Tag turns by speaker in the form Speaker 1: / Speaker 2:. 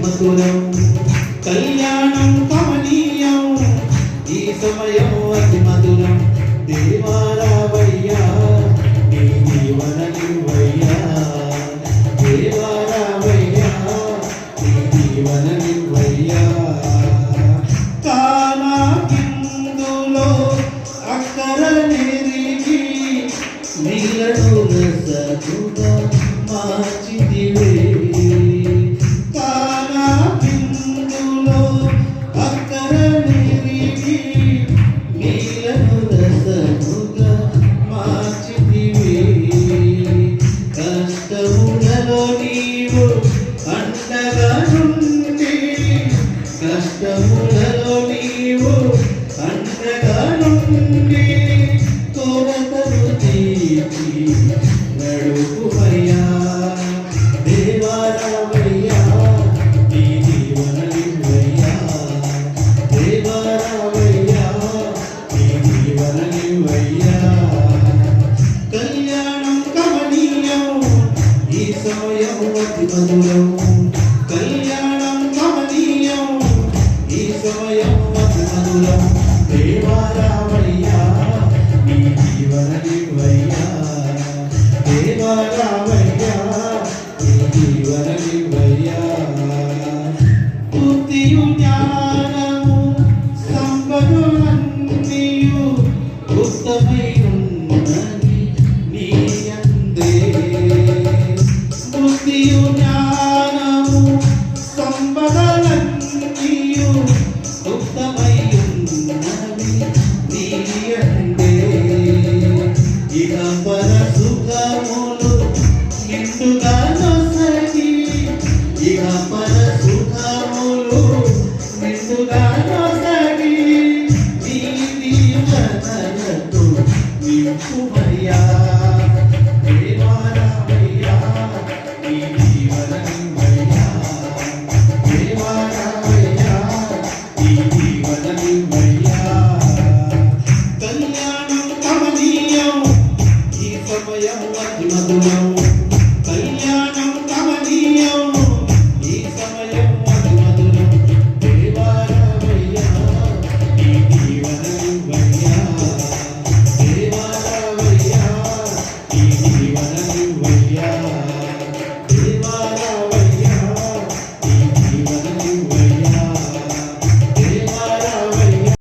Speaker 1: మధురం కళ్యాణం కమనీయం ఈ సమయం అతి మధురం దేవారావయ్యా నీ జీవననివ్వయ్యా దేవారావయ్యా నీ జీవననివ్వయ్యా కానా కిందులో అక్కర నెరిగి నీలను రసగుగా మార్చిదివే కష్టములలో నీవు అండగా నుండి కొరతను తీర్చి నడుపుమయ్యా దేవారావయ్యా నీ జీవననివ్వయ్యా దేవారావయ్యా నీ జీవననివ్వయ్యా కళ్యాణం కమనీయం ఈ సమయం అతి మధురం కళ్యాణం కమనీయం ఈ సమయం అతి మధురం దేవారావయ్యా నీ జీవననివ్వయ్యా దేవారావయ్యా నీ జీవననివ్వయ్యా బుద్ధియు జ్ఞానము సంపదలన్నీయు ఉత్తమై ఉన్నది నీ యందే బుద్ధియు జ్ఞానము సంపదలన్నీయు ఉత్తమై ఉన్నది నీ యందే ఇహ పర సుఖములు నిండుగా నొసగి ఇహ పర సుఖములు నిండుగా నొసగి నీ దీవెనలతో నింపుమయ్యా దేవారావయ్యా నీ జీవననివ్వయ్యా దేవారావయ్యా నీ జీవననివ్వయ్యా కళ్యాణం కమనీయం ఈ సమయం అతి మధురం